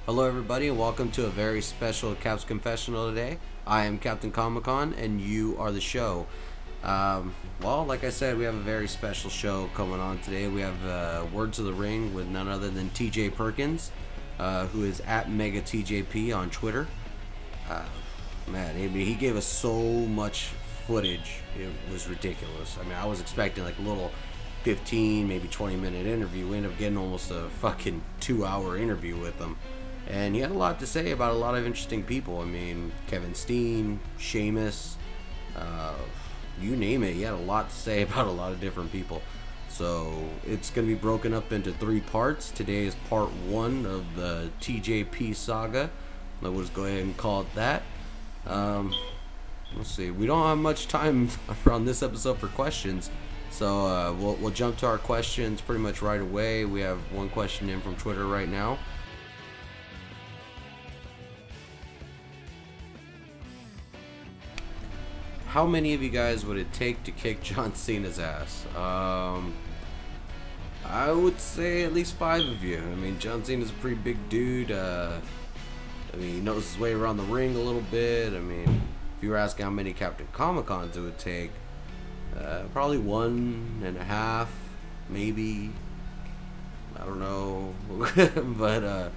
Hello everybody and welcome to a very special Cap's Confessional today. I am Captain Comic-Con and you are the show. Well, like I said, we have a very special show coming on today. We have Words of the Ring with none other than TJ Perkins, who is at MegaTJP on Twitter. Man, he gave us so much footage. It was ridiculous. I mean, I was expecting like a little 15, maybe 20-minute interview. We ended up getting almost a fucking 2-hour interview with him. And he had a lot to say about a lot of interesting people. I mean, Kevin Steen, Sheamus, you name it. He had a lot to say about a lot of different people. So it's going to be broken up into 3 parts. Today is part 1 of the TJP saga. Let's go ahead and call it that. Let's see. We don't have much time on this episode for questions. So we'll jump to our questions pretty much right away. We have one question in from Twitter right now. How many of you guys would it take to kick John Cena's ass? I would say at least 5 of you. I mean, John Cena's a pretty big dude. I mean, he knows his way around the ring a little bit. I mean, if you were asking how many Captain Comic-Cons it would take, probably 1.5, maybe. I don't know. But,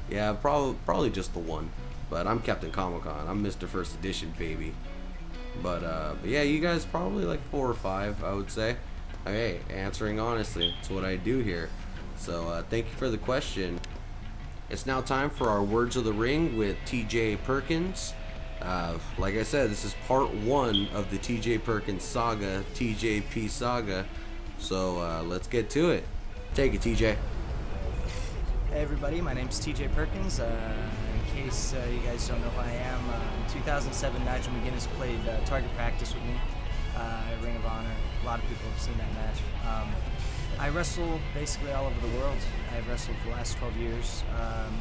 yeah, probably just the one. But I'm Captain Comic-Con. I'm Mr. First Edition, baby. But yeah, you guys probably like 4 or 5, I would say. Okay, answering honestly, it's what I do here. So thank you for the question. It's now time for our Words of the Ring with TJ Perkins. Like I said, this is part 1 of the TJ Perkins saga, TJP saga. So let's get to it. Take it, TJ. Hey everybody, my name's TJ Perkins. In case you guys don't know who I am, in 2007 Nigel McGuinness played Target Practice with me at Ring of Honor. A lot of people have seen that match. I wrestle basically all over the world. I've wrestled for the last 12 years,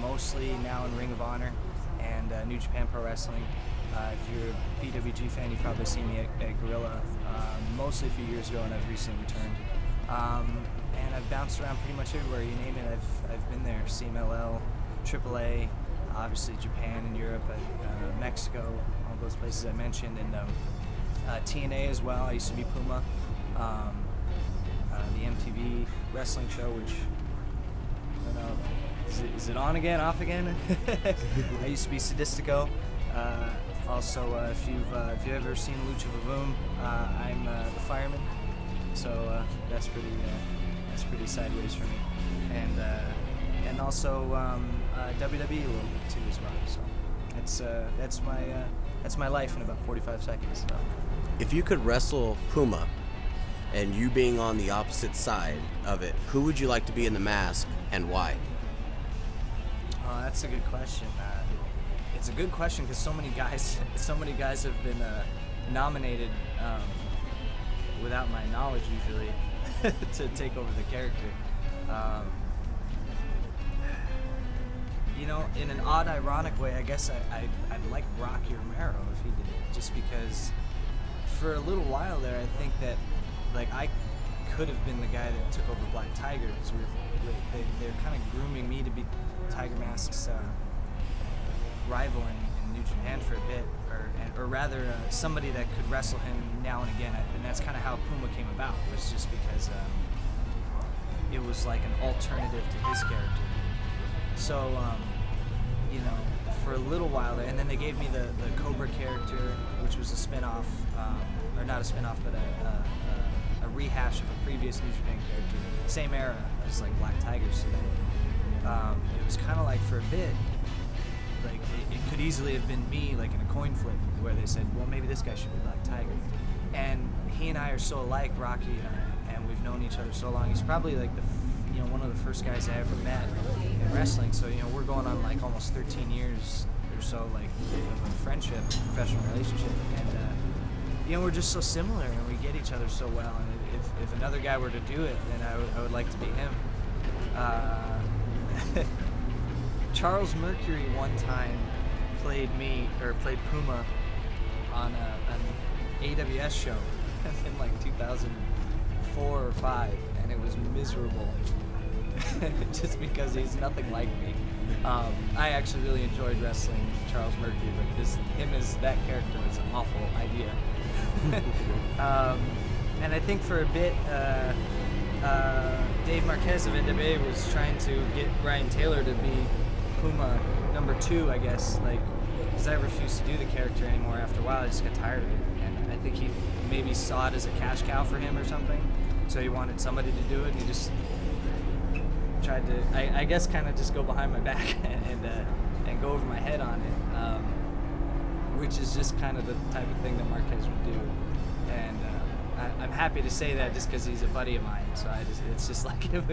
mostly now in Ring of Honor and New Japan Pro Wrestling. If you're a PWG fan, you've probably seen me at Gorilla, mostly a few years ago, and I've recently returned. And I've bounced around pretty much everywhere, you name it, I've been there. CMLL, AAA, obviously Japan and Europe, Mexico, all those places I mentioned, and TNA as well. I used to be Puma, the MTV wrestling show, which, I don't know, is it on again, off again? I used to be Sadistico. Also, if you've ever seen Lucha Vavoom, I'm the fireman, so that's pretty sideways for me, and also WWE a little bit too as well. So that's my life in about 45 seconds. So. If you could wrestle Puma, and you being on the opposite side of it, who would you like to be in the mask and why? Oh, that's a good question. It's a good question because so many guys have been nominated without my knowledge usually to take over the character. You know, in an odd, ironic way, I guess I'd like Rocky Romero if he did it, just because for a little while there, I think that like I could have been the guy that took over Black Tiger. So they're kind of grooming me to be Tiger Mask's rival in New Japan for a bit, or rather somebody that could wrestle him now and again. And that's kind of how Puma came about. It was just because it was like an alternative to his character. So, you know, for a little while there, and then they gave me the Cobra character, which was a spin-off, or not a spin-off, but a rehash of a previous New Japan character, same era as like Black Tiger. So then it was kind of like for a bit, like it could easily have been me, like in a coin flip, where they said, well, maybe this guy should be Black Tiger. And he and I are so alike, Rocky, and we've known each other so long. He's probably like one of the first guys I ever met in wrestling. So we're going on like almost 13 years or so, like of a friendship, professional relationship, and we're just so similar, and we get each other so well. And if another guy were to do it, then I would like to be him. Charles Mercury one time played Puma on an AWS show in like 2004 or 5, and it was miserable. Just because he's nothing like me. I actually really enjoyed wrestling Charles Mercury, but him as that character was an awful idea. And I think for a bit, Dave Marquez of NWA was trying to get Ryan Taylor to be Puma #2, I guess, like, because I refused to do the character anymore after a while. I just got tired of it, and I think he maybe saw it as a cash cow for him or something, so he wanted somebody to do it, and he just tried to, I guess, kind of just go behind my back and go over my head on it, which is just kind of the type of thing that Marquez would do. And I'm happy to say that just because he's a buddy of mine, so it's just like him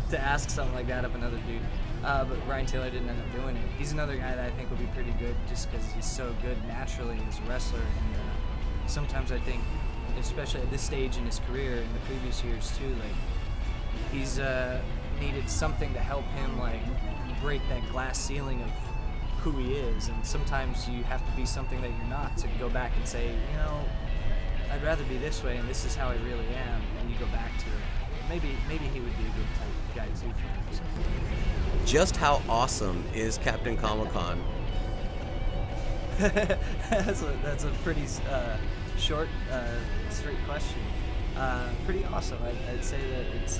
to ask something like that of another dude. But Ryan Taylor didn't end up doing it. He's another guy that I think will be pretty good just because he's so good naturally as a wrestler. And sometimes I think, especially at this stage in his career, in the previous years too, like, he's needed something to help him, like, break that glass ceiling of who he is. And sometimes you have to be something that you're not to go back and say, you know, I'd rather be this way, and this is how I really am. And you go back to it. Maybe he would be a good type of guy too for him. So. Just how awesome is Captain Comic-Con? That's a pretty short, straight question. Pretty awesome. I'd say that it's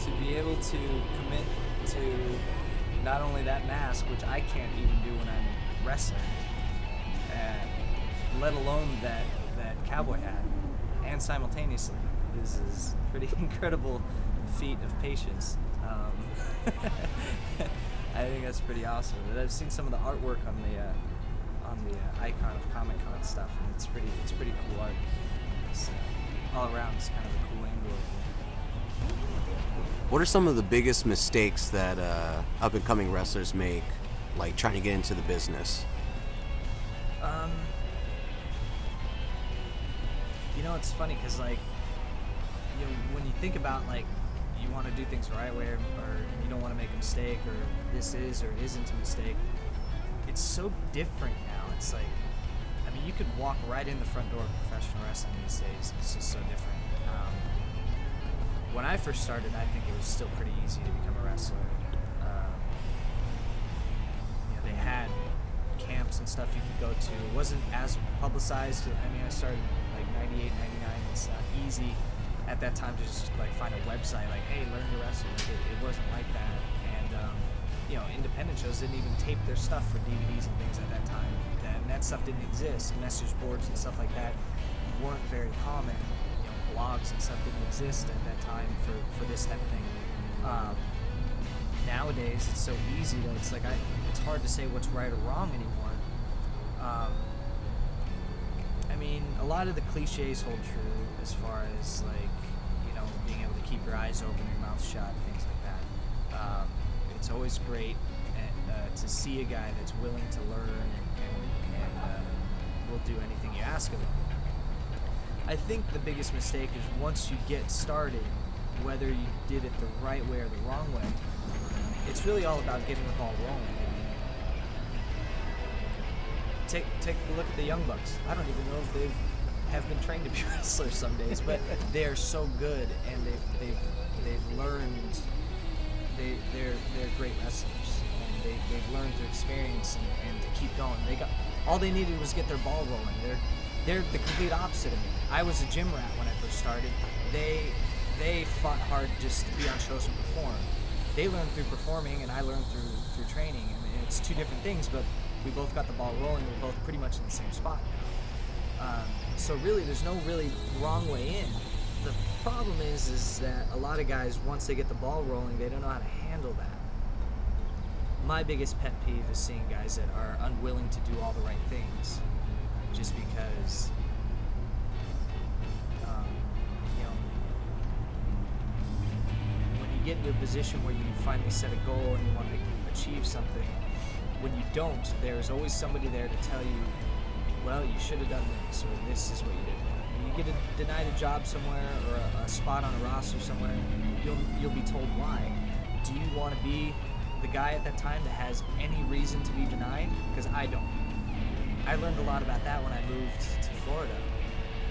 to be able to commit to not only that mask, which I can't even do when I'm wrestling, let alone that cowboy hat, and simultaneously is a pretty incredible feat of patience. I think that's pretty awesome. And I've seen some of the artwork on the icon of Comic-Con stuff, and it's pretty cool art. It's, all around, it's kind of a cool angle. What are some of the biggest mistakes that up-and-coming wrestlers make, like trying to get into the business? You know, it's funny because, like, you know, when you think about, like, you want to do things the right way, or you don't want to make a mistake, or this is or isn't a mistake, it's so different now. It's like, I mean, you could walk right in the front door of professional wrestling these days. It's just so different. When I first started, I think it was still pretty easy to become a wrestler. You know, they had camps and stuff you could go to. It wasn't as publicized. I mean, I started like 98, 99. It's easy at that time to just like find a website like, hey, learn to wrestle. Like, it wasn't like that. And you know, independent shows didn't even tape their stuff for DVDs and things at that time. And that stuff didn't exist. Message boards and stuff like that weren't very common. You know, blogs and stuff didn't exist at that time for this type of thing. Nowadays, it's so easy that it's like it's hard to say what's right or wrong anymore. I mean, a lot of the cliches hold true as far as, like, you know, being able to keep your eyes open, your mouth shut, things like that. It's always great to see a guy that's willing to learn and will do anything you ask of him. I think the biggest mistake is once you get started, whether you did it the right way or the wrong way, it's really all about getting the ball rolling. Take a look at the Young Bucks. I don't even know if they have been trained to be wrestlers some days, but they are so good, and they've learned. They're great wrestlers, and they've learned through experience and to keep going. All they needed was get their ball rolling. They're the complete opposite of me. I was a gym rat when I first started. They fought hard just to be on shows and perform. They learned through performing, and I learned through training. I mean, it's two different things, but we both got the ball rolling. We're both pretty much in the same spot now. So really, there's no really wrong way in. The problem is that a lot of guys, once they get the ball rolling, they don't know how to handle that. My biggest pet peeve is seeing guys that are unwilling to do all the right things, just because, you know, when you get into a position where you finally set a goal and you want to achieve something, when you don't, there's always somebody there to tell you, well, you should have done this, or this is what you did wrong. You get denied a job somewhere, or a spot on a roster somewhere, you'll be told why. Do you want to be the guy at that time that has any reason to be denied? Because I don't. I learned a lot about that when I moved to Florida.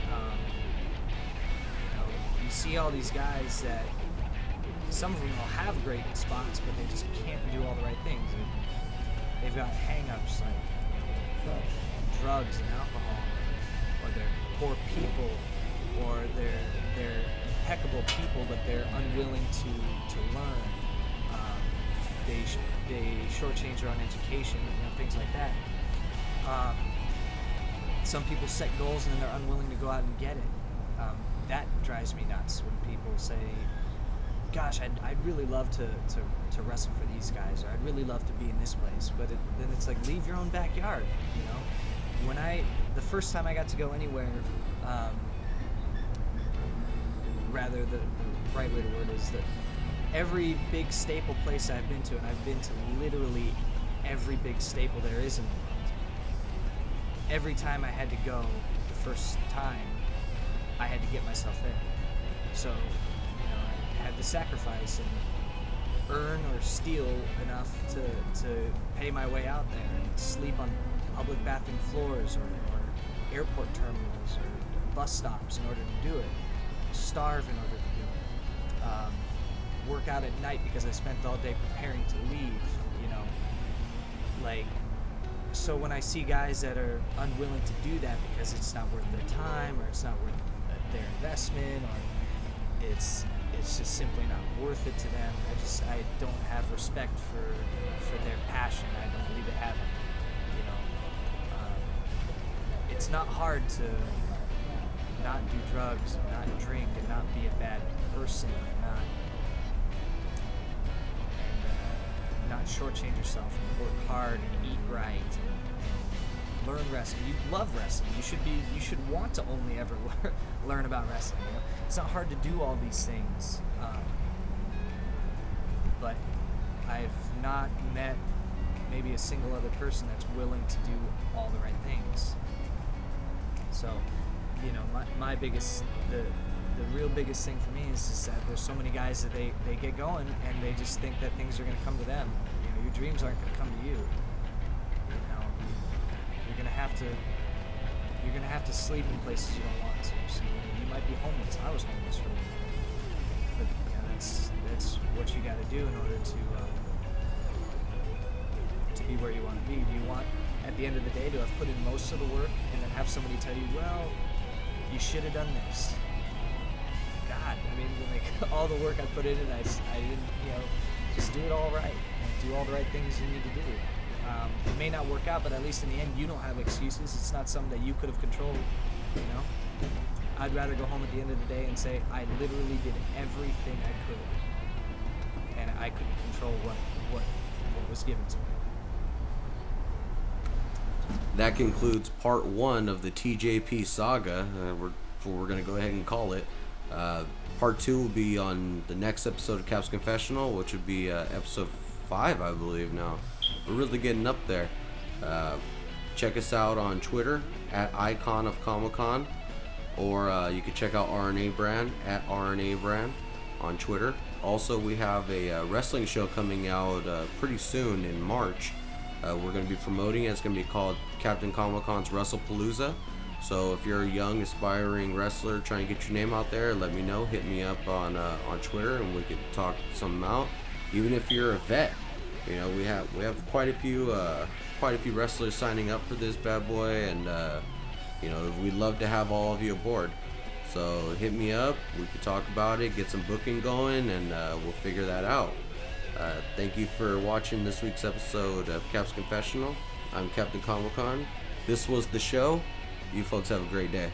You know, you see all these guys that some of them will have great spots, but they just can't do all the right things. They've got hang-ups like drugs and alcohol, or they're poor people, or they're impeccable people, but they're unwilling to learn. They shortchange their own education, things like that. Some people set goals and then they're unwilling to go out and get it. That drives me nuts when people say, gosh, I'd really love to wrestle for these guys, or I'd really love to be in this place. But then it's like, leave your own backyard, When the first time I got to go anywhere, rather the right way to word is that every big staple place I've been to, and I've been to literally every big staple there is in the world, every time I had to go the first time, I had to get myself there. So, I had to sacrifice and earn or steal enough to pay my way out there and sleep on public bathroom floors or airport terminals or bus stops in order to do it, starve in order to do it, work out at night because I spent all day preparing to leave, so when I see guys that are unwilling to do that because it's not worth their time, or it's not worth their investment, or it's just simply not worth it to them, I don't have respect for their passion. I don't believe they have it. It's not hard to not do drugs, and not drink, and not be a bad person, and not shortchange yourself, and work hard, and eat right, and learn wrestling. You love wrestling. You should want to only ever learn about wrestling. It's not hard to do all these things, but I've not met maybe a single other person that's willing to do all the right things. So, my biggest, the real biggest thing for me is just that there's so many guys that they get going and they just think that things are going to come to them. Your dreams aren't going to come to you. You're going to have to sleep in places you don't want to. So you might be homeless. I was homeless for a while. But that's what you got to do in order to be where you want to be. Do you want, at the end of the day, to have put in most of the work and then have somebody tell you, well, you should have done this? God, all the work I put in, and I didn't, just do it all right, and do all the right things you need to do. It may not work out, but at least in the end, you don't have excuses. It's not something that you could have controlled, I'd rather go home at the end of the day and say, I literally did everything I could, and I couldn't control what was given to me. That concludes part 1 of the TJP saga. We're going to go ahead and call it. Part 2 will be on the next episode of Cap's Confessional, which would be episode 5, I believe now. We're really getting up there. Check us out on Twitter at Icon of Comic-Con, or you can check out RNA Brand at RNA Brand on Twitter. Also, we have a wrestling show coming out pretty soon in March. We're going to be promoting it. It's going to be called Captain Comic-Con's WrestlePalooza. So if you're a young, aspiring wrestler trying to get your name out there, let me know. Hit me up on Twitter, and we could talk something out. Even if you're a vet, we have quite a few wrestlers signing up for this bad boy, and we'd love to have all of you aboard. So hit me up. We could talk about it, get some booking going, and we'll figure that out. Thank you for watching this week's episode of Cap's Confessional. I'm Captain Comic-Con. This was the show. You folks have a great day.